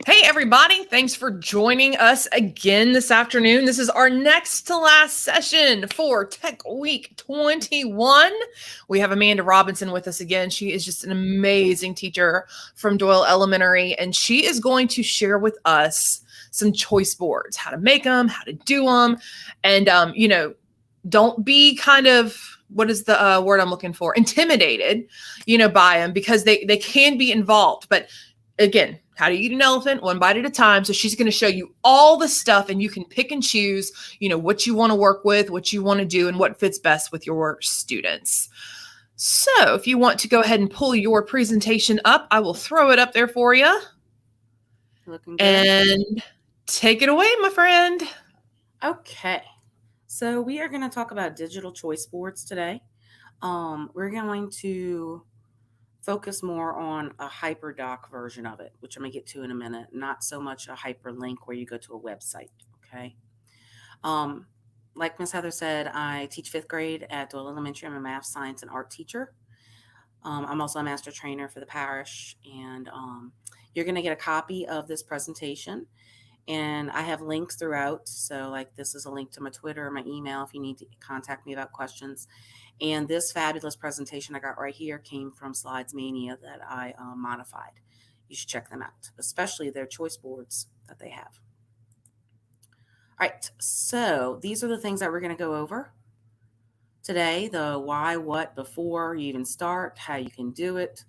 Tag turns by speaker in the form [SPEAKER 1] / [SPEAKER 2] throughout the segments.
[SPEAKER 1] Hey, everybody. Thanks for joining us again this afternoon. This is our next to last session for Tech Week 21. We have Amanda Robinson with us again. She is just an amazing teacher from Doyle Elementary, and she is going to share with us some choice boards, how to make them, how to do them. And, don't be kind of, what is the word I'm looking for? Intimidated, by them because they can be involved. But again, how to eat an elephant one bite at a time. So she's going to show you all the stuff and you can pick and choose, what you want to work with, what you want to do, and what fits best with your students. So if you want to go ahead and pull your presentation up, I will throw it up there for you.
[SPEAKER 2] Looking good.
[SPEAKER 1] And take it away, my friend.
[SPEAKER 2] Okay. So we are going to talk about digital choice boards today. We're going to focus more on a hyperdoc version of it, which I'm going to get to in a minute, not so much a hyperlink where you go to a website. Okay. Like Miss Heather said, I teach fifth grade at Doyle Elementary. I'm a math, science, and art teacher. I'm also a master trainer for the parish, and you're going to get a copy of this presentation. And I have links throughout. So, like, this is a link to my Twitter or my email if you need to contact me about questions. And this fabulous presentation I got right here came from Slides Mania that I modified. You should check them out, especially their choice boards that they have. All right, so these are the things that we're going to go over today: the why, what, before you even start, how you can do it,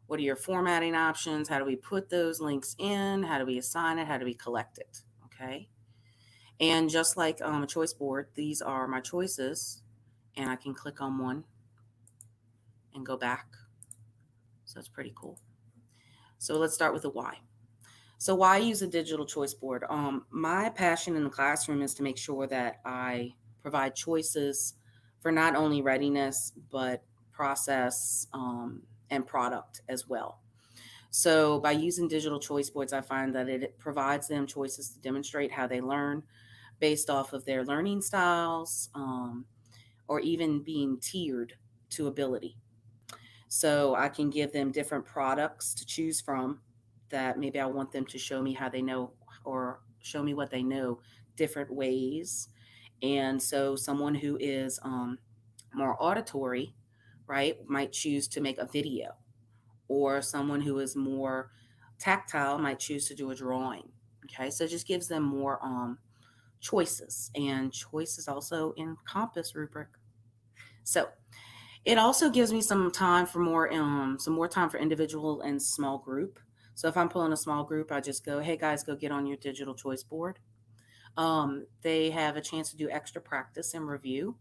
[SPEAKER 2] what are your formatting options, how do we put those links in, how do we assign it, how do we collect it, okay? And just like a choice board, these are my choices, and I can click on one and go back. So it's pretty cool. So let's start with the why. So why use a digital choice board? My passion in the classroom is to make sure that I provide choices for not only readiness, but process and product as well. So by using digital choice boards, I find that it provides them choices to demonstrate how they learn based off of their learning styles, or even being tiered to ability. So I can give them different products to choose from that maybe I want them to show me how they know or show me what they know different ways. And so someone who is more auditory, right, might choose to make a video, or someone who is more tactile might choose to do a drawing. Okay, so it just gives them more choices, and choices also encompass rubric. So it also gives me some time for some more time for individual and small group. So if I'm pulling a small group, I just go, hey guys, go get on your digital choice board. They have a chance to do extra practice and review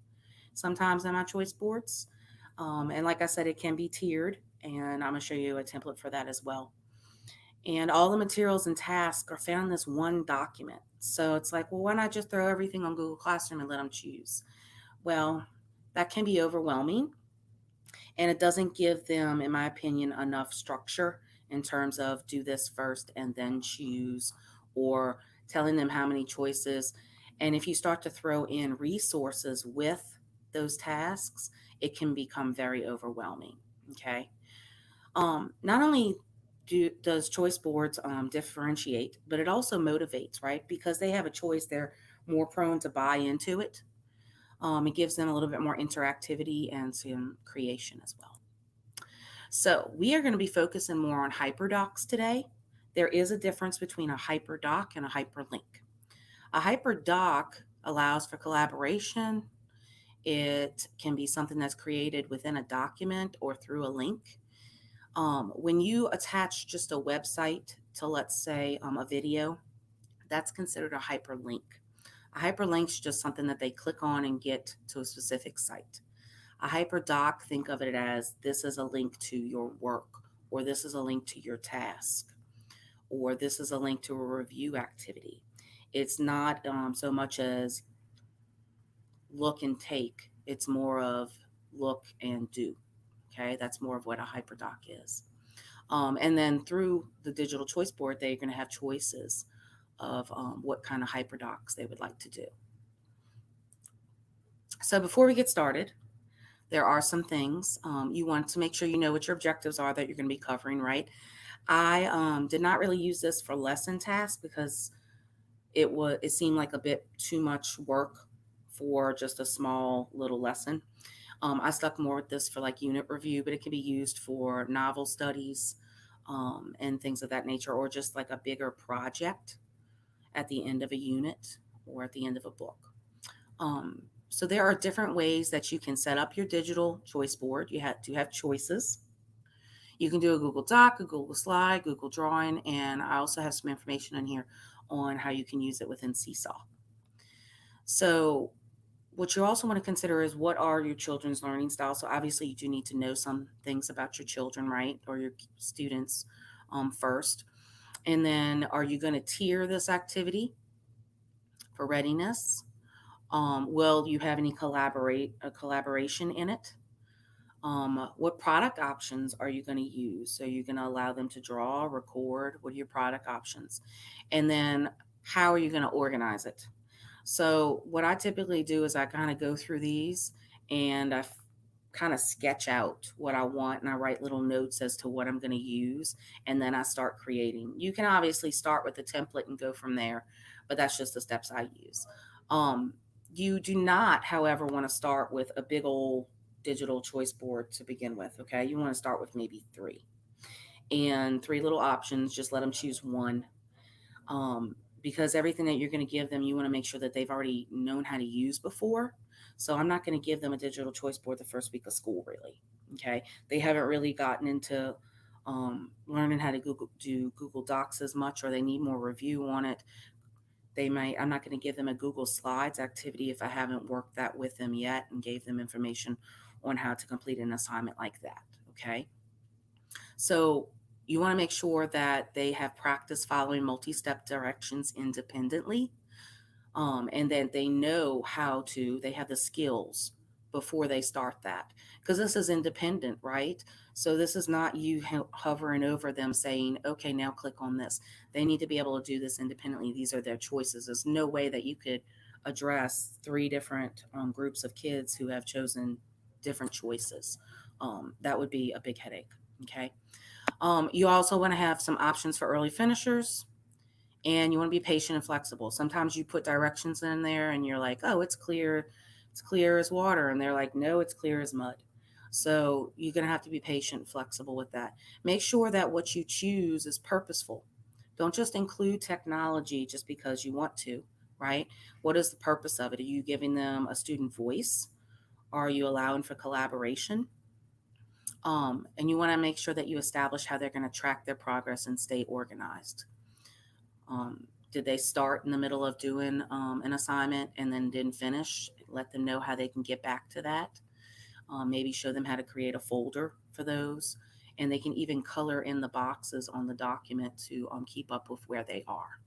[SPEAKER 2] sometimes on my choice boards. And like I said, it can be tiered, and I'm going to show you a template for that as well. And all the materials and tasks are found in this one document. So it's like, well, why not just throw everything on Google Classroom and let them choose? Well, that can be overwhelming, and it doesn't give them, in my opinion, enough structure in terms of do this first and then choose, or telling them how many choices. And if you start to throw in resources with those tasks, it can become very overwhelming. Okay. Not only does choice boards differentiate, but it also motivates, right? Because they have a choice, they're more prone to buy into it. It gives them a little bit more interactivity and some creation as well. So we are going to be focusing more on hyperdocs today. There is a difference between a hyperdoc and a hyperlink. A hyperdoc allows for collaboration. It can be something that's created within a document or through a link. When you attach just a website to, let's say, a video, that's considered a hyperlink. A hyperlink is just something that they click on and get to a specific site. A hyperdoc, think of it as this is a link to your work, or this is a link to your task, or this is a link to a review activity. It's not so much as look and take, it's more of look and do. Okay, that's more of what a hyperdoc is. And then through the digital choice board, they're going to have choices of what kind of hyperdocs they would like to do. So before we get started, there are some things you want to make sure you know what your objectives are that you're going to be covering, right? I did not really use this for lesson tasks because it seemed like a bit too much work for just a small little lesson. I stuck more with this for like unit review, but it can be used for novel studies and things of that nature, or just like a bigger project at the end of a unit or at the end of a book. So there are different ways that you can set up your digital choice board. You have to have choices. You can do a Google Doc, a Google Slide, Google Drawing, and I also have some information in here on how you can use it within Seesaw. So what you also want to consider is what are your children's learning styles. So obviously you do need to know some things about your children, right? Or your students first. And then are you going to tier this activity for readiness? Will you have any collaboration in it? What product options are you going to use? So you're going to allow them to draw, record. What are your product options? And then how are you going to organize it? So what I typically do is I kind of go through these and I kind of sketch out what I want and I write little notes as to what I'm going to use. And then I start creating. You can obviously start with the template and go from there, but that's just the steps I use. Um, you do not, however, want to start with a big old digital choice board to begin with. Okay. You want to start with maybe three and three little options. Just let them choose one. Because everything that you're going to give them, you want to make sure that they've already known how to use before. So I'm not going to give them a digital choice board the first week of school, really. Okay. They haven't really gotten into learning how to do Google Docs as much, or they need more review on it. I'm not going to give them a Google Slides activity if I haven't worked that with them yet and gave them information on how to complete an assignment like that. Okay. So you want to make sure that they have practiced following multi-step directions independently, and that they know they have the skills before they start that. Because this is independent, right? So this is not you hovering over them saying, okay, now click on this. They need to be able to do this independently. These are their choices. There's no way that you could address three different groups of kids who have chosen different choices. That would be a big headache. Okay. You also want to have some options for early finishers, and you want to be patient and flexible. Sometimes you put directions in there and you're like, oh, it's clear as water. And they're like, no, it's clear as mud. So you're going to have to be patient and flexible with that. Make sure that what you choose is purposeful. Don't just include technology just because you want to, right? What is the purpose of it? Are you giving them a student voice? Are you allowing for collaboration? And you want to make sure that you establish how they're going to track their progress and stay organized. Did they start in the middle of doing an assignment and then didn't finish? Let them know how they can get back to that. Maybe show them how to create a folder for those. And they can even color in the boxes on the document to keep up with where they are.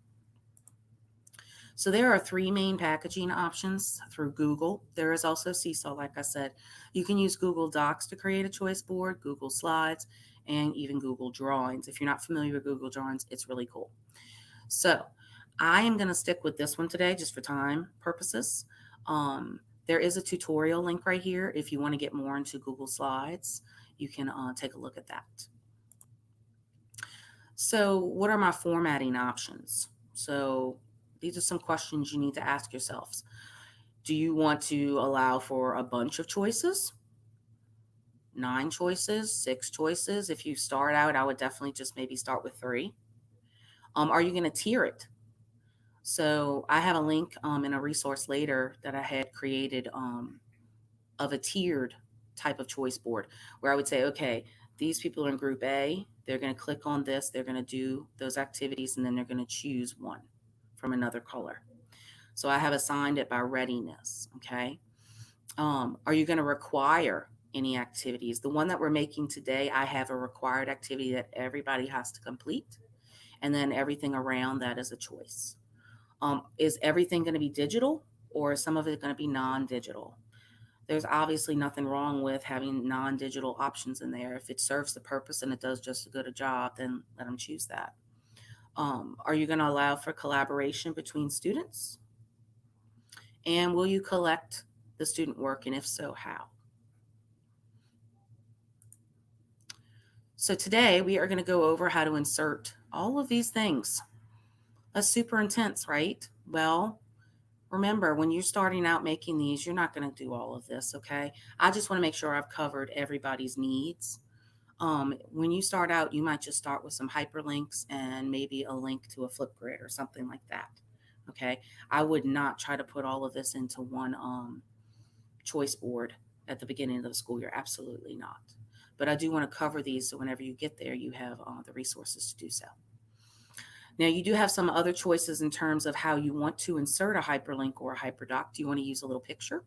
[SPEAKER 2] So there are three main packaging options through Google. There is also Seesaw, like I said. You can use Google Docs to create a choice board, Google Slides, and even Google Drawings. If you're not familiar with Google Drawings, it's really cool. So I am going to stick with this one today just for time purposes. There is a tutorial link right here. If you want to get more into Google Slides, you can take a look at that. So what are my formatting options? So these are some questions you need to ask yourselves. Do you want to allow for a bunch of choices? 9 choices, 6 choices? If you start out, I would definitely just maybe start with 3. Are you going to tier it? So I have a link in a resource later that I had created of a tiered type of choice board where I would say, okay, these people are in group A, they're going to click on this, they're going to do those activities, and then they're going to choose one from another color. So I have assigned it by readiness. Okay. Are you going to require any activities? The one that we're making today, I have a required activity that everybody has to complete. And then everything around that is a choice. Is everything going to be digital, or is some of it going to be non-digital? There's obviously nothing wrong with having non-digital options in there. If it serves the purpose and it does just as good a job, then let them choose that. Are you going to allow for collaboration between students? And will you collect the student work, and if so, how? So today we are going to go over how to insert all of these things. That's super intense, right? Well, remember, when you're starting out making these, you're not going to do all of this, okay? I just want to make sure I've covered everybody's needs. When you start out, you might just start with some hyperlinks and maybe a link to a Flipgrid or something like that, okay? I would not try to put all of this into one choice board at the beginning of the school year. Absolutely not. But I do want to cover these so whenever you get there, you have the resources to do so. Now, you do have some other choices in terms of how you want to insert a hyperlink or a hyperdoc. Do you want to use a little picture,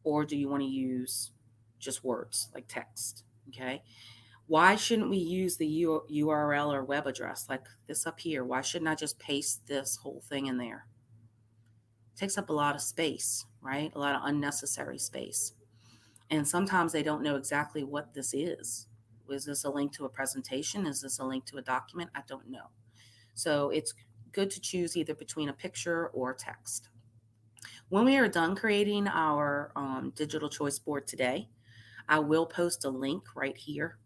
[SPEAKER 2] or do you want to use just words like text? Okay. Why shouldn't we use the URL or web address like this up here? Why shouldn't I just paste this whole thing in there? It takes up a lot of space, right? A lot of unnecessary space. And sometimes they don't know exactly what this is. Is this a link to a presentation? Is this a link to a document? I don't know. So it's good to choose either between a picture or text. When we are done creating our digital choice board today, I will post a link right here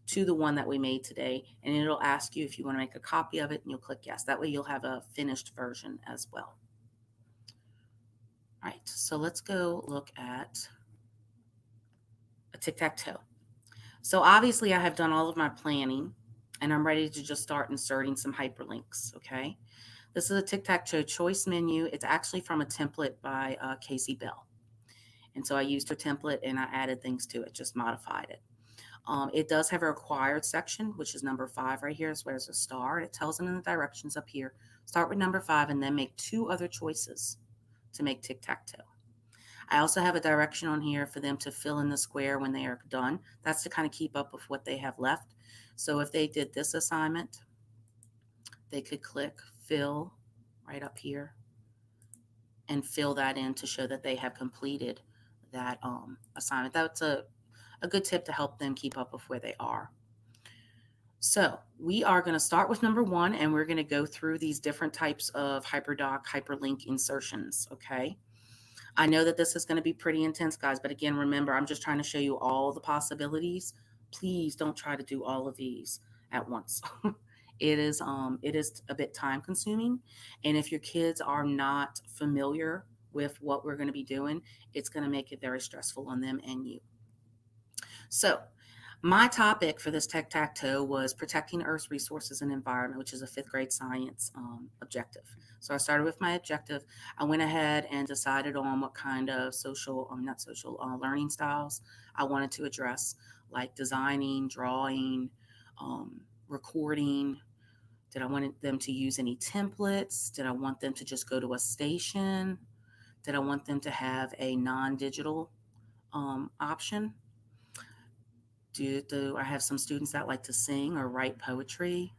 [SPEAKER 2] to the one that we made today, and it'll ask you if you want to make a copy of it, and you'll click yes. That way you'll have a finished version as well. All right, so let's go look at a tic-tac-toe. So obviously I have done all of my planning, and I'm ready to just start inserting some hyperlinks, okay? This is a tic-tac-toe choice menu. It's actually from a template by Casey Bell. And so I used her template and I added things to it, just modified it. It does have a required section, which is number 5 right here. Is where there's a star. And it tells them in the directions up here. Start with number 5 and then make 2 other choices to make tic-tac-toe. I also have a direction on here for them to fill in the square when they are done. That's to kind of keep up with what they have left. So if they did this assignment, they could click fill right up here and fill that in to show that they have completed that assignment. That's a good tip to help them keep up with where they are. So we are going to start with number 1, and we're going to go through these different types of hyperdoc, hyperlink insertions, okay? I know that this is going to be pretty intense, guys, but again, remember, I'm just trying to show you all the possibilities. Please don't try to do all of these at once. It is a bit time consuming, and if your kids are not familiar with what we're going to be doing, it's going to make it very stressful on them and you. So my topic for this tic-tac-toe was protecting Earth's resources and environment, which is a 5th grade science objective. So I started with my objective. I went ahead and decided on what kind of learning styles I wanted to address, like designing, drawing, recording. Did I want them to use any templates? Did I want them to just go to a station? Did I want them to have a non-digital option? Do I have some students that like to sing or write poetry?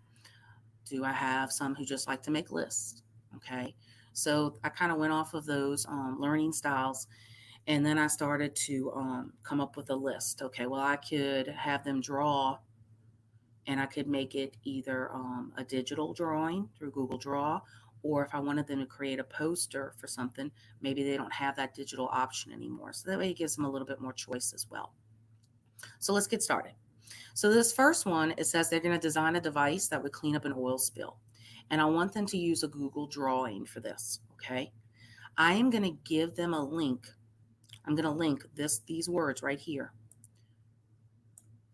[SPEAKER 2] Do I have some who just like to make lists? Okay. So I kind of went off of those learning styles, and then I started to come up with a list. Okay, well, I could have them draw, and I could make it either a digital drawing through Google Draw, or if I wanted them to create a poster for something, maybe they don't have that digital option anymore. So that way it gives them a little bit more choice as well. So let's get started. So this first one, it says they're going to design a device that would clean up an oil spill. And I want them to use a Google drawing for this, okay? I am going to give them a link. I'm going to link these words right here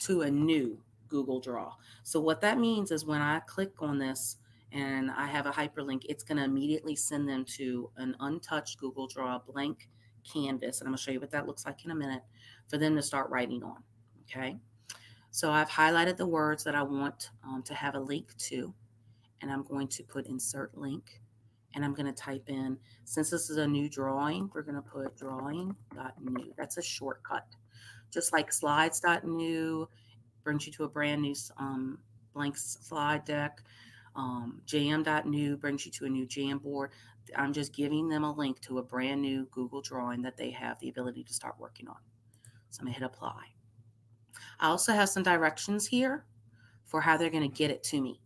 [SPEAKER 2] to a new Google Draw. So what that means is when I click on this and I have a hyperlink, it's going to immediately send them to an untouched Google Draw blank canvas. And I'm going to show you what that looks like in a minute for them to start writing on, okay? So I've highlighted the words that I want to have a link to, and I'm going to put insert link, and I'm going to type in, since this is a new drawing, we're going to put drawing.new. That's a shortcut. Just like slides.new brings you to a brand new blank slide deck. Jam.new brings you to a new Jamboard. I'm just giving them a link to a brand new Google drawing that they have the ability to start working on. So I'm going to hit apply. I also have some directions here for how they're going to get it to me.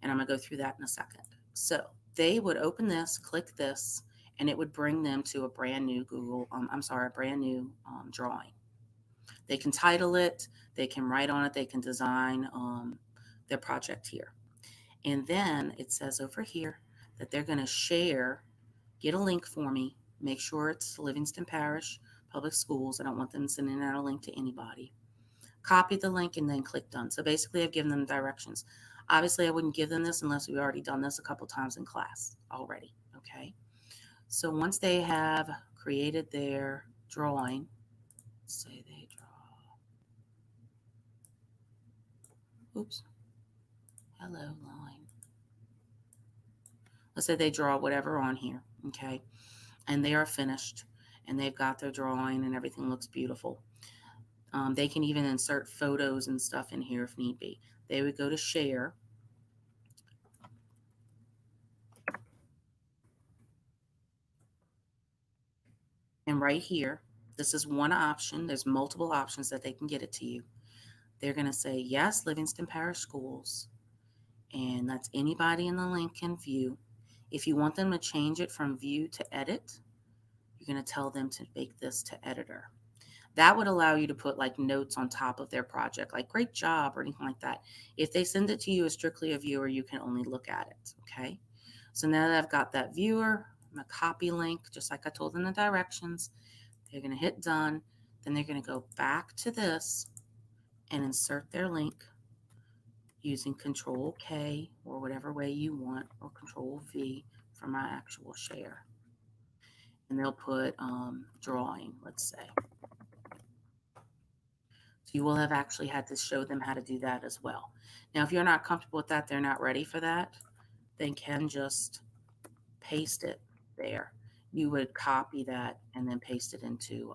[SPEAKER 2] And I'm going to go through that in a second. So they would open this, click this, and it would bring them to a brand new drawing. They can title it, they can write on it, they can design their project here. And then it says over here that they're going to share, get a link for me, make sure it's Livingston Parish Public Schools. I don't want them sending out a link to anybody. Copy the link and then click done. So basically I've given them directions. Obviously I wouldn't give them this unless we've already done this a couple times in class already, okay? So once they have created their drawing, let's say they draw, oops, hello line. Let's say they draw whatever on here, okay? And they are finished and they've got their drawing and everything looks beautiful. They can even insert photos and stuff in here if need be. They would go to share. And right here, this is one option. There's multiple options that they can get it to you. They're going to say, yes, Livingston Parish Schools. And that's anybody in the link can view. If you want them to change it from view to edit, you're going to tell them to make this to editor. That would allow you to put like notes on top of their project, like great job or anything like that. If they send it to you as strictly a viewer, you can only look at it, okay? So now that I've got that viewer, I'm going to copy link, just like I told them the directions. They're going to hit done. Then they're going to go back to this and insert their link using Control K or whatever way you want, or Control V for my actual share. And they'll put drawing, let's say. So you will have actually had to show them how to do that as well. Now, if you're not comfortable with that, they're not ready for that, they can just paste it there. You would copy that and then paste it into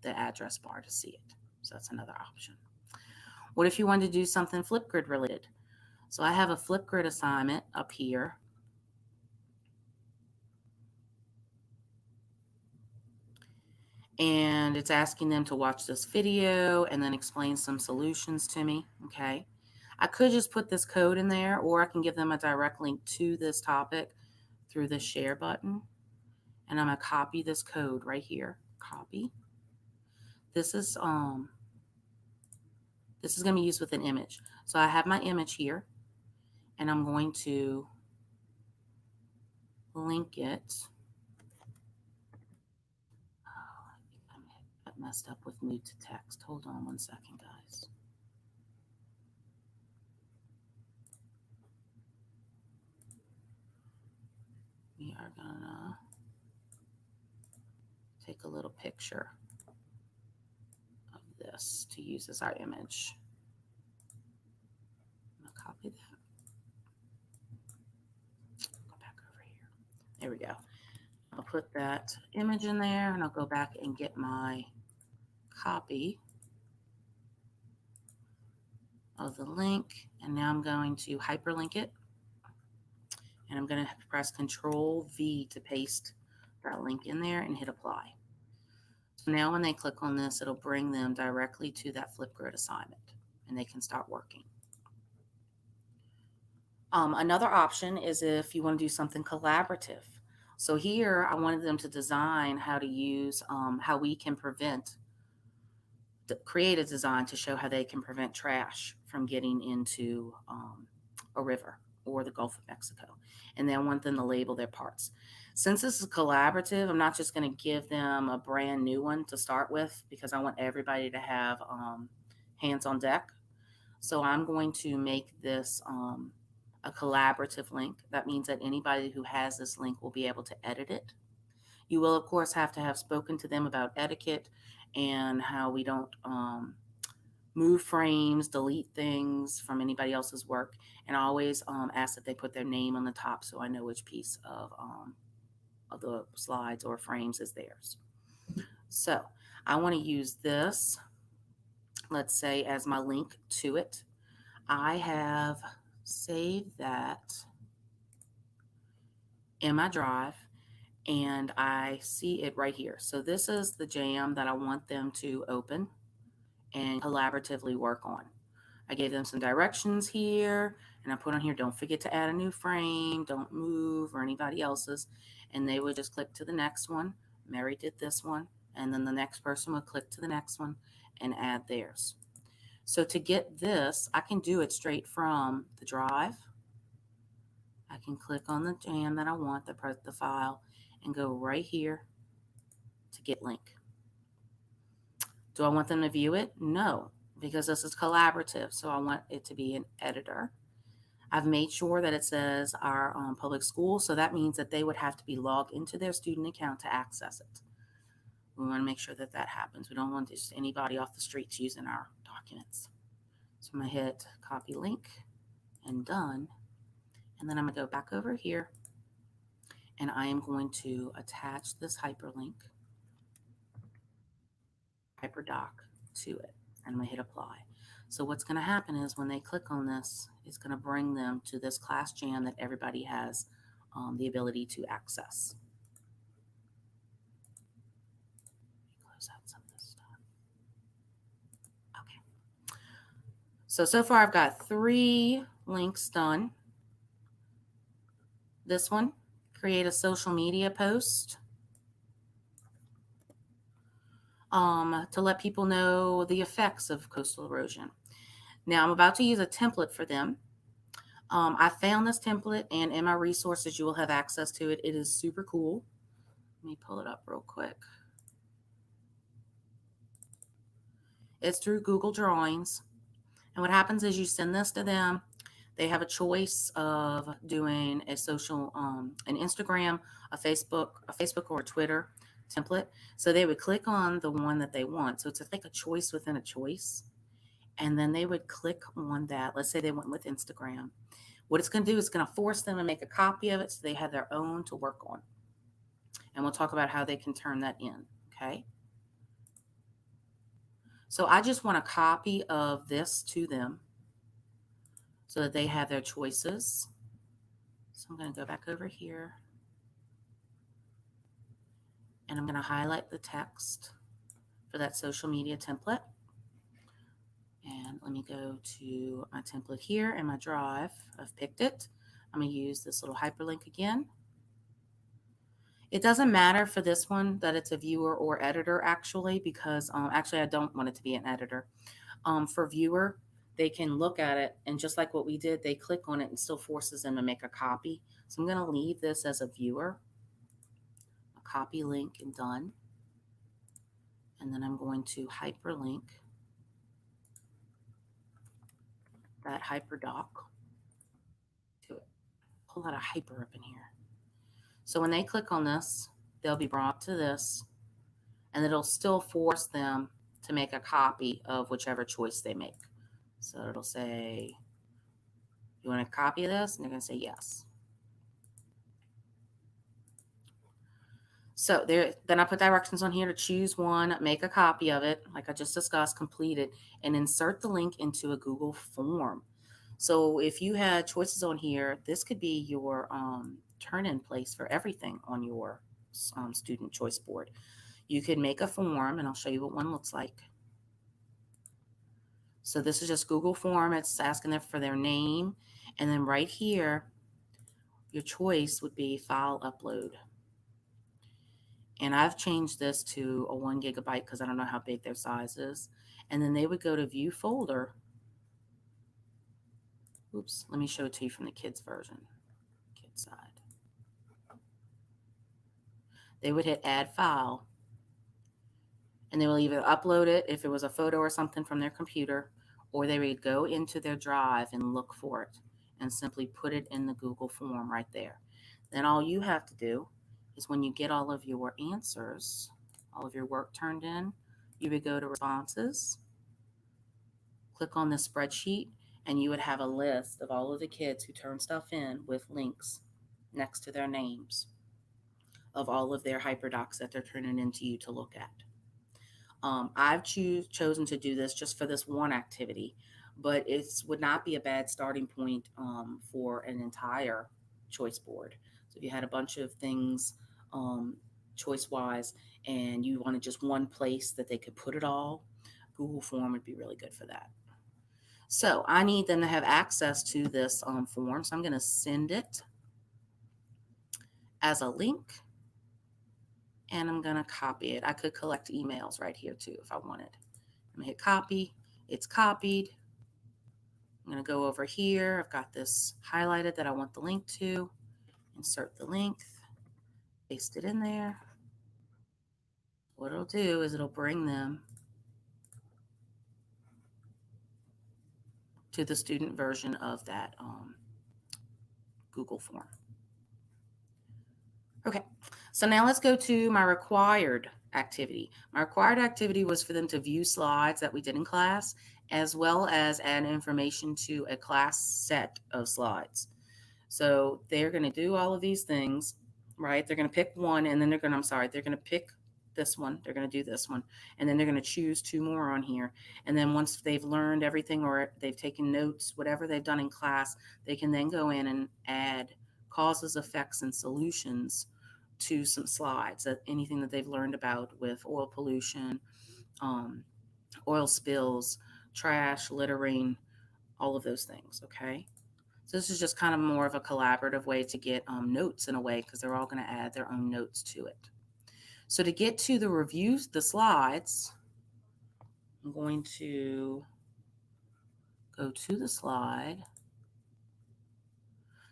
[SPEAKER 2] the address bar to see it. So that's another option. What if you wanted to do something Flipgrid related? So I have a Flipgrid assignment up here. And it's asking them to watch this video and then explain some solutions to me, okay? I could just put this code in there, or I can give them a direct link to this topic through the share button. And I'm gonna copy this code right here, copy. This is gonna be used with an image. So I have my image here, and I'm going to link it. Oh, I think I messed up with mood to text. Hold on one second, guys. We are gonna take a little picture of this to use as our image. I'm gonna copy that. Go back over here. There we go. I'll put that image in there and I'll go back and get my copy of the link. And now I'm going to hyperlink it. And I'm going to press Control V to paste that link in there and hit apply. So now when they click on this, it'll bring them directly to that Flipgrid assignment and they can start working. Another option is if you want to do something collaborative. So here I wanted them to design how to use, how we can create a design to show how they can prevent trash from getting into a river or the Gulf of Mexico. And then I want them to label their parts. Since this is collaborative, I'm not just going to give them a brand new one to start with because I want everybody to have hands on deck. So I'm going to make this a collaborative link. That means that anybody who has this link will be able to edit it. You will, of course, have to have spoken to them about etiquette and how we don't move frames, delete things from anybody else's work, and I always ask that they put their name on the top so I know which piece of the slides or frames is theirs. So I want to use this, let's say, as my link to it. I have saved that in my drive, and I see it right here. So this is the jam that I want them to open and collaboratively work on. I gave them some directions here, and I put on here, don't forget to add a new frame, don't move, or anybody else's. And they would just click to the next one. Mary did this one, and then the next person would click to the next one, and add theirs. So to get this, I can do it straight from the drive. I can click on the jam that I want, the file, and go right here to get link. Do I want them to view it? No, because this is collaborative, so I want it to be an editor. I've made sure that it says our public school, so that means that they would have to be logged into their student account to access it. We want to make sure that that happens. We don't want just anybody off the streets using our documents. So I'm going to hit copy link and done. And then I'm going to go back over here and I am going to attach this hyperlink, hyperdoc, to it. And I'm going to hit apply. So what's going to happen is when they click on this, it's going to bring them to this class jam that everybody has the ability to access. Close out some of this stuff. Okay. So far I've got 3 links done. This one, create a social media post to let people know the effects of coastal erosion. Now I'm about to use a template for them. I found this template, and in my resources you will have access to it. It is super cool. Let me pull it up real quick. It's through Google Drawings. And what happens is you send this to them. They have a choice of doing a social, an Instagram, a Facebook or a Twitter template. So they would click on the one that they want. So it's like a choice within a choice. And then they would click on that. Let's say they went with Instagram. What it's going to do is going to force them to make a copy of it so they have their own to work on. And we'll talk about how they can turn that in, okay? So I just want a copy of this to them so that they have their choices. So I'm going to go back over here. And I'm going to highlight the text for that social media template. And let me go to my template here in my drive. I've picked it. I'm going to use this little hyperlink again. It doesn't matter for this one that it's a viewer or editor, actually, because actually I don't want it to be an editor. For viewer, they can look at it, and just like what we did, they click on it and still forces them to make a copy. So I'm going to leave this as a viewer, a copy link, and done. And then I'm going to hyperlink that hyperdoc to it. Pull out a hyper up in here. So when they click on this, they'll be brought to this, and it'll still force them to make a copy of whichever choice they make. So it'll say, you want a copy of this? And they're going to say yes. So then I put directions on here to choose one, make a copy of it, like I just discussed, complete it, and insert the link into a Google form. So if you had choices on here, this could be your turn-in place for everything on your student choice board. You could make a form, and I'll show you what one looks like. So this is just Google form. It's asking them for their name. And then right here, your choice would be file upload. And I've changed this to a 1 gigabyte because I don't know how big their size is. And then they would go to view folder. Oops, let me show it to you from the kids version, kids side. They would hit add file. And they will either upload it if it was a photo or something from their computer, or they would go into their drive and look for it and simply put it in the Google form right there. Then all you have to do is when you get all of your answers, all of your work turned in, you would go to responses, click on the spreadsheet, and you would have a list of all of the kids who turned stuff in with links next to their names of all of their hyperdocs that they're turning into you to look at. I've chosen to do this just for this one activity, but it would not be a bad starting point for an entire choice board. So if you had a bunch of things choice-wise and you wanted just one place that they could put it all, Google Form would be really good for that. So I need them to have access to this form, so I'm going to send it as a link. And I'm going to copy it. I could collect emails right here too if I wanted. I'm going to hit copy. It's copied. I'm going to go over here. I've got this highlighted that I want the link to. Insert the link. Paste it in there. What it'll do is it'll bring them to the student version of that Google form. Okay, so now let's go to my required activity. My required activity was for them to view slides that we did in class, as well as add information to a class set of slides. So they're going to do all of these things, right? They're going to pick one, and then they're going to pick this one. They're going to do this one, and then they're going to choose two more on here. And then once they've learned everything or they've taken notes, whatever they've done in class, they can then go in and add causes, effects, and solutions to some slides, that anything that they've learned about with oil pollution, oil spills, trash, littering, all of those things, okay? So this is just kind of more of a collaborative way to get notes in a way, because they're all going to add their own notes to it. So to get to the reviews, the slides, I'm going to go to the slide.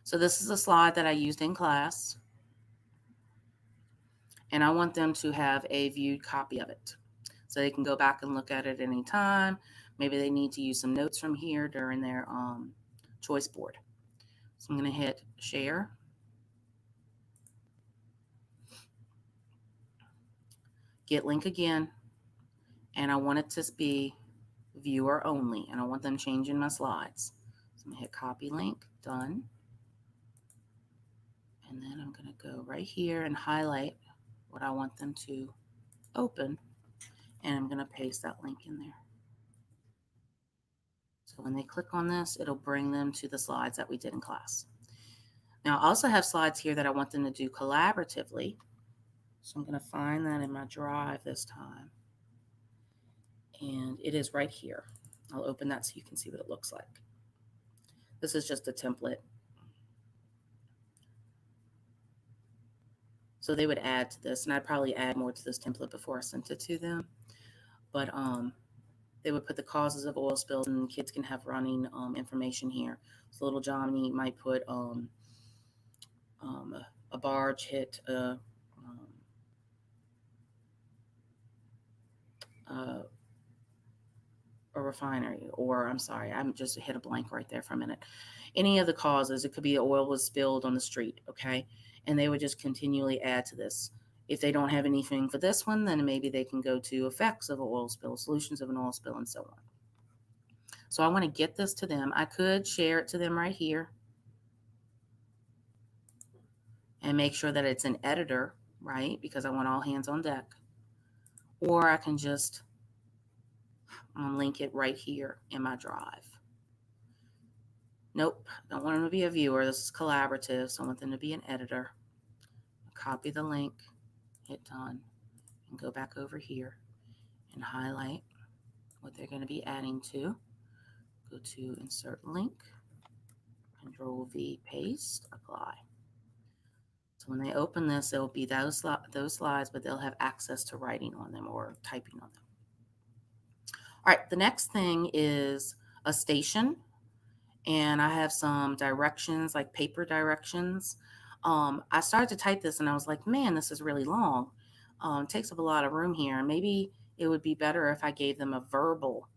[SPEAKER 2] So this is a slide that I used in class, and I want them to have a viewed copy of it. So they can go back and look at it anytime. Maybe they need to use some notes from here during their choice board. So I'm going to hit share. Get link again. And I want it to be viewer only. And I want them changing my slides. So I'm going to hit copy link. Done. And then I'm going to go right here and highlight what I want them to open. And I'm going to paste that link in there. So when they click on this, it'll bring them to the slides that we did in class. Now, I also have slides here that I want them to do collaboratively. So I'm going to find that in my drive this time. And it is right here. I'll open that so you can see what it looks like. This is just a template. So they would add to this, and I'd probably add more to this template before I sent it to them. But they would put the causes of oil spills, and kids can have running information here. So little Johnny might put a barge hit a refinery, or I'm sorry, I'm just hit a blank right there for a minute. Any of the causes, it could be oil was spilled on the street, okay? And they would just continually add to this. If they don't have anything for this one, then maybe they can go to effects of an oil spill, solutions of an oil spill, and so on. So I want to get this to them. I could share it to them right here and make sure that it's an editor, right? Because I want all hands on deck. Or I can just link it right here in my drive. Nope, don't want them to be a viewer. This is collaborative, so I want them to be an editor. Copy the link, hit done, and go back over here and highlight what they're going to be adding to. Go to insert link, Control V, paste, apply. So when they open this, it'll be those slides, but they'll have access to writing on them or typing on them. All right, the next thing is a station. And I have some directions, like paper directions. I started to type this and I was like, man, this is really long. It takes up a lot of room here. And maybe it would be better if I gave them a verbal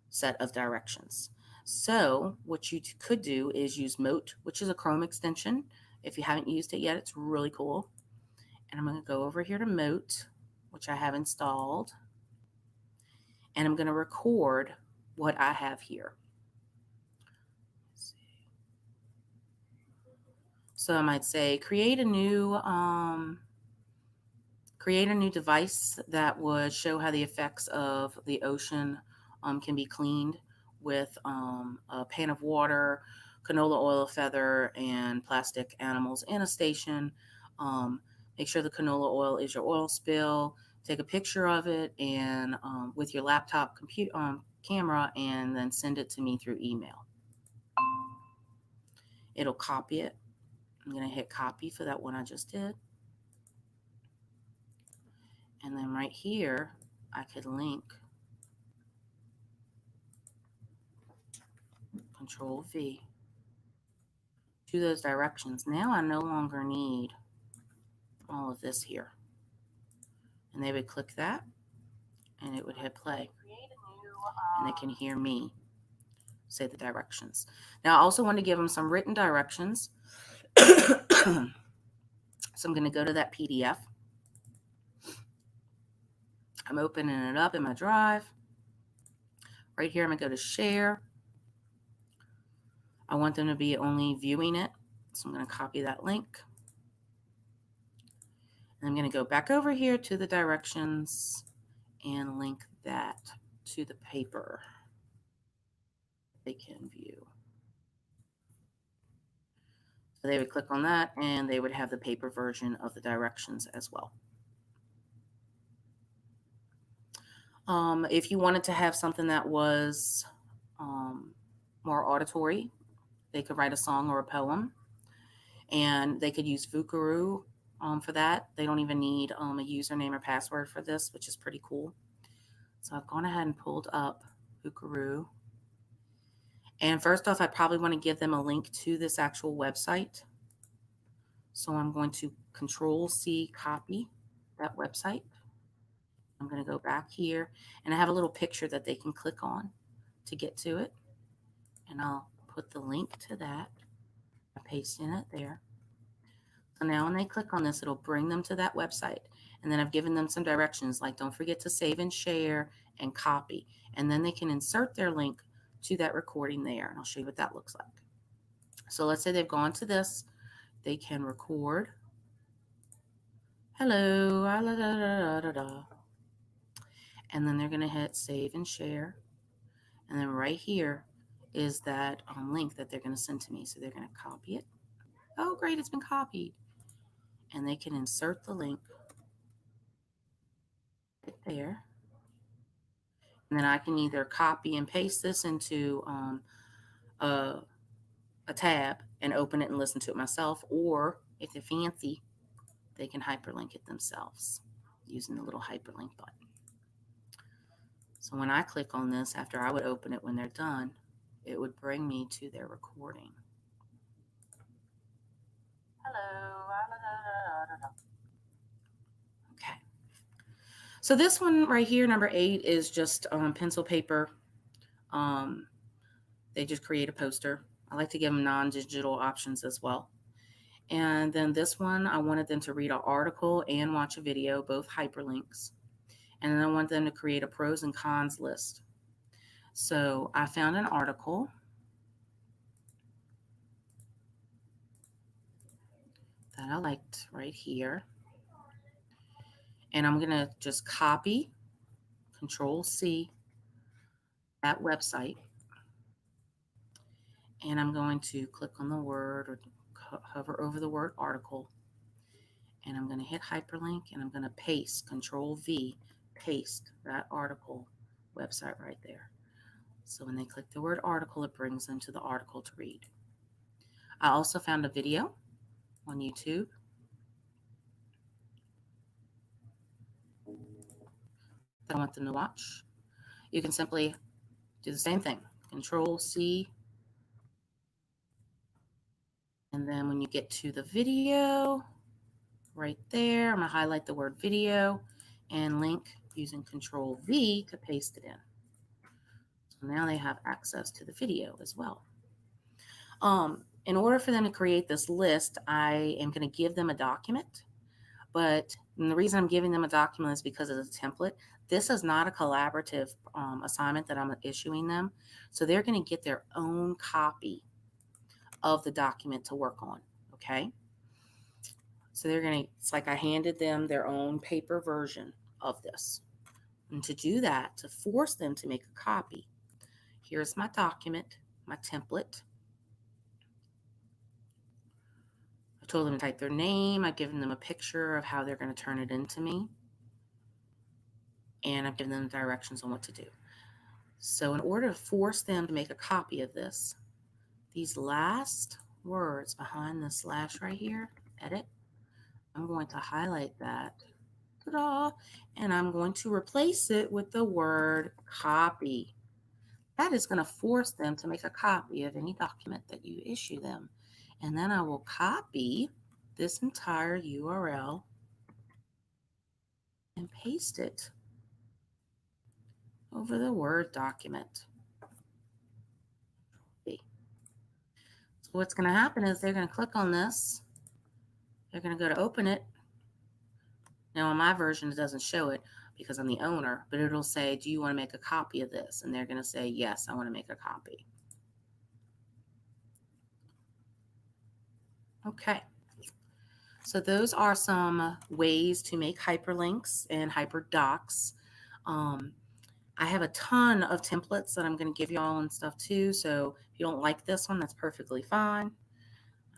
[SPEAKER 2] set of directions. So what you could do is use Mote, which is a Chrome extension. If you haven't used it yet, it's really cool. And I'm going to go over here to Mote, which I have installed. And I'm going to record what I have here. So I might say, create a new device that would show how the effects of the ocean can be cleaned with a pan of water, canola oil feather, and plastic animals in a station. Make sure the canola oil is your oil spill. Take a picture of it and with your laptop camera, and then send it to me through email. It'll copy it. I'm going to hit copy for that one I just did. And then right here, I could link Control V to those directions. Now I no longer need all of this here. And they would click that, and it would hit play. And they can hear me say the directions. Now I also want to give them some written directions. So I'm going to go to that PDF. I'm opening it up in my drive. Right here, I'm going to go to share. I want them to be only viewing it. So I'm going to copy that link. And I'm going to go back over here to the directions and link that to the paper they can view. So they would click on that and they would have the paper version of the directions as well. If you wanted to have something that was more auditory, they could write a song or a poem, and they could use Vocaroo for that. They don't even need a username or password for this, which is pretty cool. So I've gone ahead and pulled up Vocaroo. And first off, I probably want to give them a link to this actual website. So I'm going to Control-C copy that website. I'm going to go back here, and I have a little picture that they can click on to get to it. And I'll put the link to that. I paste in it there. So now when they click on this, it'll bring them to that website. And then I've given them some directions, like don't forget to save and share and copy. And then they can insert their link to that recording there. And I'll show you what that looks like. So let's say they've gone to this. They can record. Hello. And then they're going to hit save and share. And then right here is that link that they're going to send to me. So they're going to copy it. Oh, great. It's been copied. And they can insert the link right there. And then I can either copy and paste this into a tab and open it and listen to it myself. Or if they're fancy, they can hyperlink it themselves using the little hyperlink button. So when I click on this, after I would open it when they're done, it would bring me to their recording. Hello. Okay. So this one right here, number 8, is just pencil paper. They just create a poster. I like to give them non-digital options as well. And then this one, I wanted them to read an article and watch a video, both hyperlinks. And then I want them to create a pros and cons list. So I found an article that I liked right here. And I'm going to just copy, Control-C, that website. And I'm going to click on the word or hover over the word article. And I'm going to hit hyperlink and I'm going to paste, Control-V, paste that article website right there. So when they click the word article, it brings them to the article to read. I also found a video on YouTube. That I want them to watch. You can simply do the same thing. Control-C. And then when you get to the video, right there, I'm going to highlight the word video and link using Control-V to paste it in. So now they have access to the video as well. In order for them to create this list, I am going to give them a document. But the reason I'm giving them a document is because of the template. This is not a collaborative assignment that I'm issuing them. So they're going to get their own copy of the document to work on. Okay. So they're going to, it's like I handed them their own paper version of this. And to do that, to force them to make a copy, here's my document, my template. I told them to type their name. I've given them a picture of how they're going to turn it into me. And I've given them directions on what to do. So in order to force them to make a copy of this, these last words behind the slash right here, edit, I'm going to highlight that Ta-da. And I'm going to replace it with the word copy. That is going to force them to make a copy of any document that you issue them. And then I will copy this entire URL and paste it over the Word document. So what's going to happen is they're going to click on this. They're going to go to open it. Now on my version, it doesn't show it because I'm the owner, but it'll say, do you want to make a copy of this? And they're going to say, yes, I want to make a copy. Okay. So those are some ways to make hyperlinks and hyperdocs. I have a ton of templates that I'm going to give you all and stuff too. So if you don't like this one, that's perfectly fine.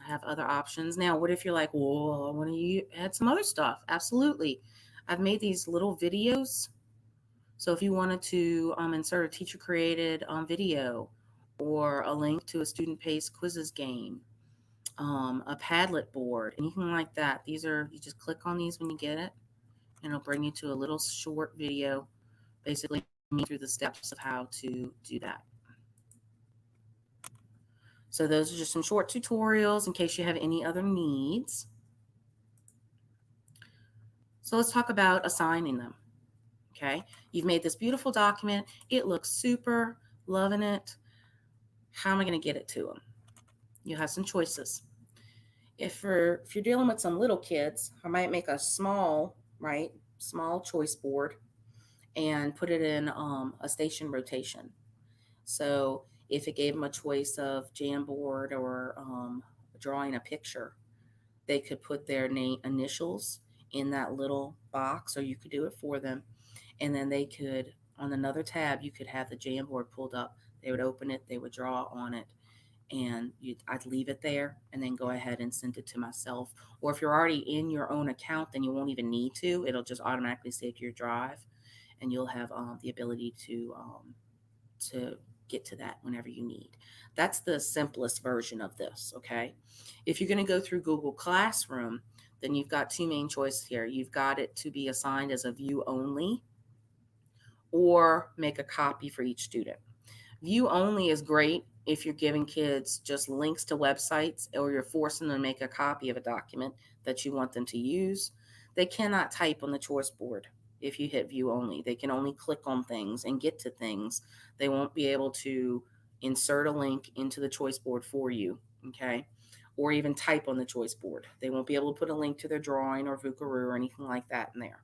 [SPEAKER 2] I have other options. Now, what if you're like, well, I want to add some other stuff? Absolutely. I've made these little videos. So if you wanted to insert a teacher created video or a link to a student paced quizzes game, a Padlet board, anything like that, you just click on these when you get it, and it'll bring you to a little short video, basically me through the steps of how to do that. So those are just some short tutorials in case you have any other needs. So let's talk about assigning them. Okay, you've made this beautiful document. It looks super, loving it. How am I going to get it to them? You have some choices. If you're dealing with some little kids, I might make a small choice board and put it in a station rotation. So if it gave them a choice of Jamboard or drawing a picture, they could put their name initials in that little box, or you could do it for them. And then they could, on another tab, you could have the Jamboard pulled up. They would open it, they would draw on it, and I'd leave it there and then go ahead and send it to myself. Or if you're already in your own account, then you won't even need to. It'll just automatically save to your drive, and you'll have the ability to get to that whenever you need. That's the simplest version of this, okay? If you're going to go through Google Classroom, then you've got two main choices here. You've got it to be assigned as a view only or make a copy for each student. View only is great if you're giving kids just links to websites or you're forcing them to make a copy of a document that you want them to use. They cannot type on the choice board if you hit view only. They can only click on things and get to things. They won't be able to insert a link into the choice board for you, okay? Or even type on the choice board. They won't be able to put a link to their drawing or Vocaroo or anything like that in there.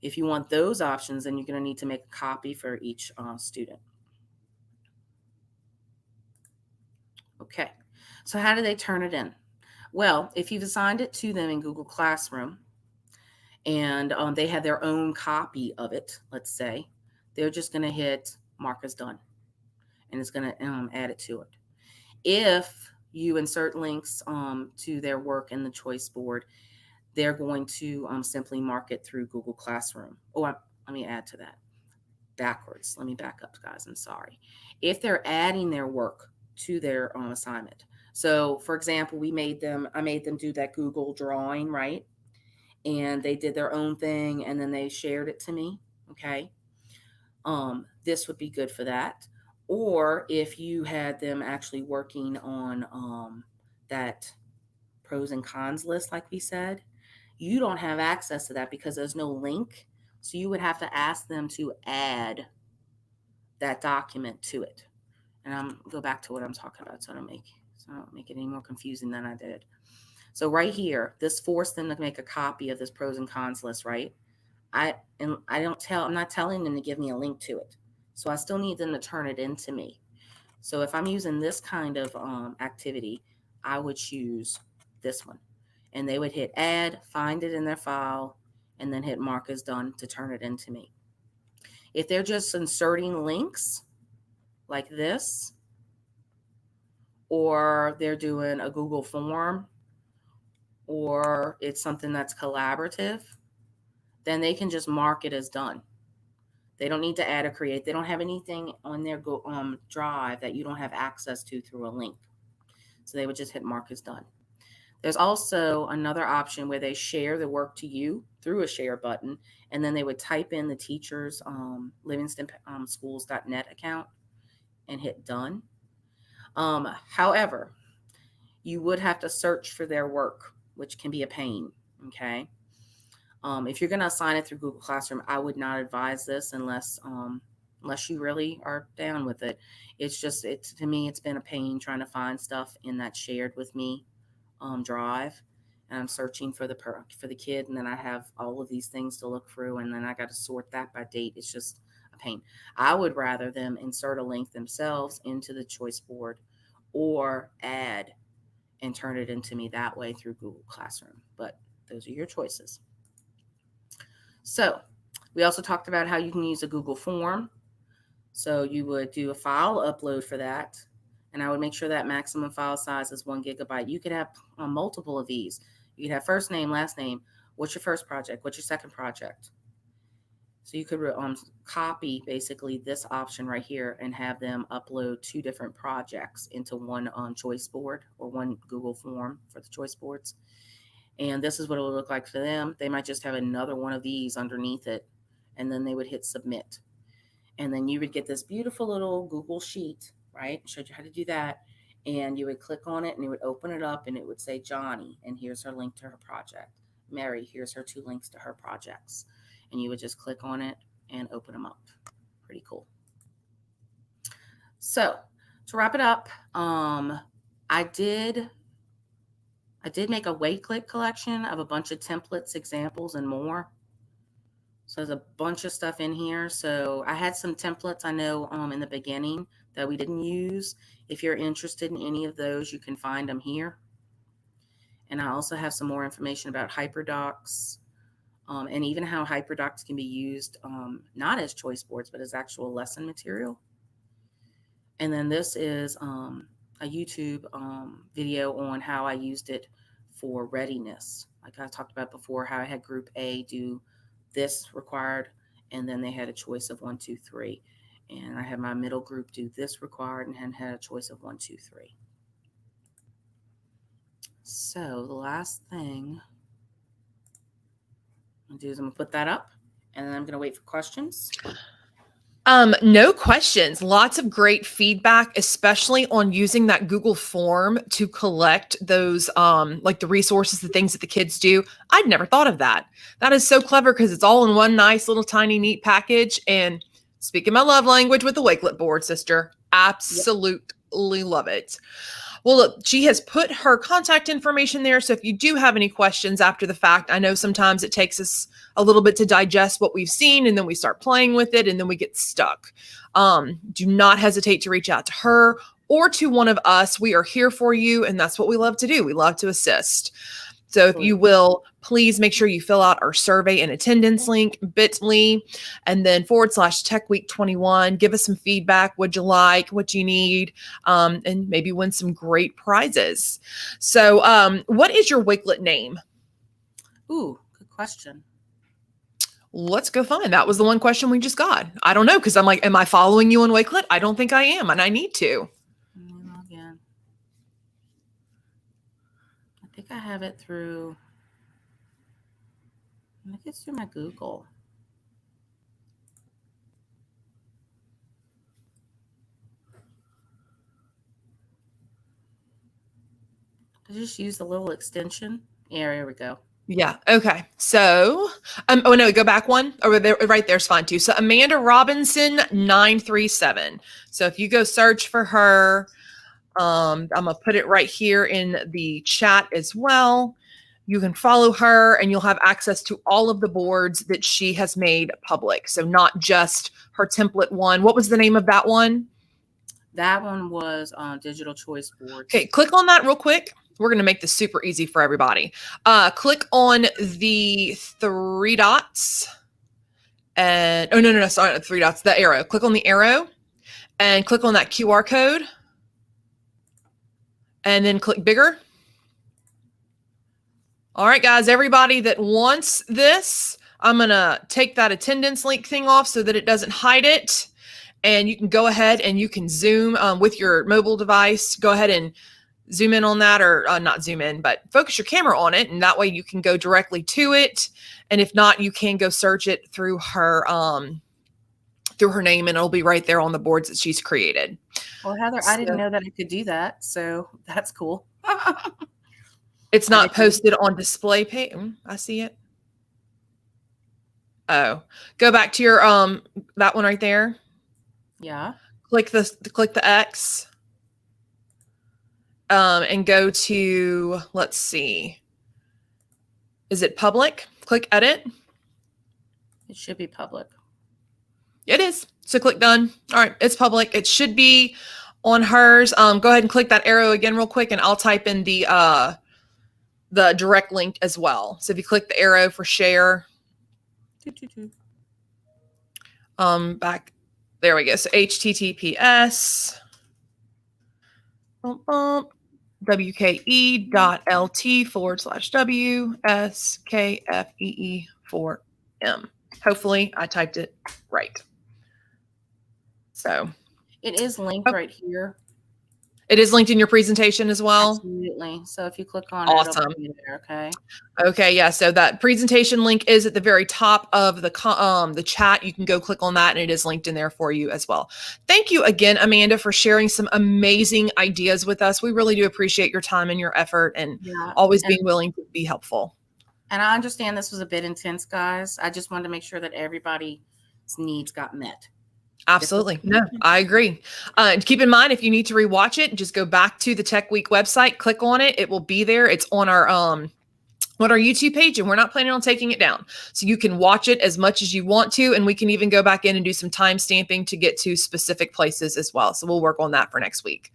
[SPEAKER 2] If you want those options, then you're going to need to make a copy for each student. Okay, so how do they turn it in? Well, if you've assigned it to them in Google Classroom and they have their own copy of it, let's say, they're just going to hit mark as done, and it's going to add it to it. If you insert links to their work in the choice board, they're going to simply mark it through Google Classroom. Oh, let me add to that. Backwards. Let me back up, guys. I'm sorry. If they're adding their work to their assignment. So, for example, I made them do that Google drawing, right? And they did their own thing, and then they shared it to me. Okay. This would be good for that. Or if you had them actually working on that pros and cons list, like we said, you don't have access to that because there's no link. So you would have to ask them to add that document to it. And I'm go back to what I'm talking about so I don't make it any more confusing than I did. So right here, this forced them to make a copy of this pros and cons list, right? I'm not telling them to give me a link to it. So I still need them to turn it into me. So if I'm using this kind of activity, I would choose this one. And they would hit add, find it in their file, and then hit mark as done to turn it into me. If they're just inserting links like this, or they're doing a Google form, or it's something that's collaborative, then they can just mark it as done. They don't need to add or create. They don't have anything on their drive that you don't have access to through a link. So they would just hit mark as done. There's also another option where they share the work to you through a share button, and then they would type in the teacher's livingstonschools.net account and hit done. However, you would have to search for their work, which can be a pain, okay? If you're going to assign it through Google Classroom, I would not advise this unless you really are down with it. To me, it's been a pain trying to find stuff in that shared with me drive, and I'm searching for the kid, and then I have all of these things to look through, and then I got to sort that by date. It's just a pain. I would rather them insert a link themselves into the choice board or add and turn it into me that way through Google Classroom. But those are your choices. So we also talked about how you can use a Google form. So you would do a file upload for that. And I would make sure that maximum file size is 1 gigabyte. You could have multiple of these. You could have first name, last name. What's your first project? What's your second project? So you could copy basically this option right here and have them upload 2 different projects into one choice board or one Google form for the choice boards. And this is what it will look like for them. They might just have another one of these underneath it, and then they would hit submit. And then you would get this beautiful little Google sheet, right? Showed you how to do that. And you would click on it and it would open it up and it would say Johnny, and here's her link to her project. Mary, here's her 2 links to her projects. And you would just click on it and open them up. Pretty cool. So to wrap it up, I did make a Wakelet collection of a bunch of templates, examples, and more. So there's a bunch of stuff in here. So I had some templates I know in the beginning that we didn't use. If you're interested in any of those, you can find them here. And I also have some more information about hyperdocs, and even how hyperdocs can be used not as choice boards, but as actual lesson material. And then this is a YouTube video on how I used it for readiness. Like I talked about before, how I had group A do this required, and then they had a choice of 1, 2, 3. And I had my middle group do this required and had a choice of 1, 2, 3. So the last thing I'm going to put that up, and then I'm going to wait for questions.
[SPEAKER 1] No questions. Lots of great feedback, especially on using that Google form to collect those, like the resources, the things that the kids do. I'd never thought of that. That is so clever because it's all in one nice little tiny neat package. And speaking my love language with the Wakelet board, sister, absolutely love it. Well, look, she has put her contact information there. So if you do have any questions after the fact, I know sometimes it takes us a little bit to digest what we've seen, and then we start playing with it, and then we get stuck. Do not hesitate to reach out to her or to one of us. We are here for you, and that's what we love to do. We love to assist. So if you will, please make sure you fill out our survey and attendance link, bit.ly, and then /Tech Week 21. Give us some feedback. What'd you like? What you need? And maybe win some great prizes. So what is your Wakelet name?
[SPEAKER 2] Ooh, good question.
[SPEAKER 1] Let's go find. That was the one question we just got. I don't know, because I'm like, am I following you on Wakelet? I don't think I am, and I need to.
[SPEAKER 2] Again. I think I have it through, I think it's through my Google. I just use the little extension. Yeah, here we go.
[SPEAKER 1] Yeah. Okay. So, oh no, go back one. Or there, right there's fine too. So Amanda Robinson 937. So if you go search for her, I'm gonna put it right here in the chat as well. You can follow her, and you'll have access to all of the boards that she has made public. So not just her template one. What was the name of that one?
[SPEAKER 2] That one was Digital Choice Boards.
[SPEAKER 1] Okay, click on that real quick. We're going to make this super easy for everybody. Click on the 3 dots. And oh, no, sorry, not 3 dots, the arrow. Click on the arrow and click on that QR code. And then click bigger. All right, guys, everybody that wants this, I'm going to take that attendance link thing off so that it doesn't hide it. And you can go ahead and you can Zoom with your mobile device. Go ahead and zoom in on that, or not zoom in, but focus your camera on it. And that way you can go directly to it. And if not, you can go search it through her name, and it'll be right there on the boards that she's created.
[SPEAKER 2] Well, Heather, I didn't know that I could do that. So that's cool.
[SPEAKER 1] It's not posted on display page. I see it. Oh, go back to your that one right there.
[SPEAKER 2] Yeah.
[SPEAKER 1] Click the X. And go to, let's see. Is it public? Click edit.
[SPEAKER 2] It should be public.
[SPEAKER 1] It is. So click done. All right, it's public. It should be on hers. Go ahead and click that arrow again real quick, and I'll type in the direct link as well. So if you click the arrow for share, back there we go. So https wke.lt/WSKFEE4M. Hopefully I typed it right. So
[SPEAKER 2] it is linked right here.
[SPEAKER 1] It is linked in your presentation as well?
[SPEAKER 2] Absolutely. So if you click on
[SPEAKER 1] awesome.
[SPEAKER 2] it, it'll be there, okay?
[SPEAKER 1] Okay, yeah. So that presentation link is at the very top of the chat. You can go click on that, and it is linked in there for you as well. Thank you again, Amanda, for sharing some amazing ideas with us. We really do appreciate your time and your effort, and always being willing to be helpful.
[SPEAKER 2] And I understand this was a bit intense, guys. I just wanted to make sure that everybody's needs got met.
[SPEAKER 1] Absolutely. No, I agree. Keep in mind, if you need to rewatch it, just go back to the Tech Week website, click on it. It will be there. It's on our YouTube page, and we're not planning on taking it down. So you can watch it as much as you want to, and we can even go back in and do some time stamping to get to specific places as well. So we'll work on that for next week.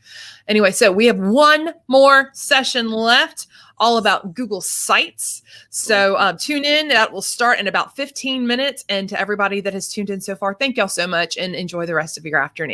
[SPEAKER 1] Anyway, so we have one more session left, all about Google Sites. So tune in. That will start in about 15 minutes. And to everybody that has tuned in so far, thank y'all so much, and enjoy the rest of your afternoon.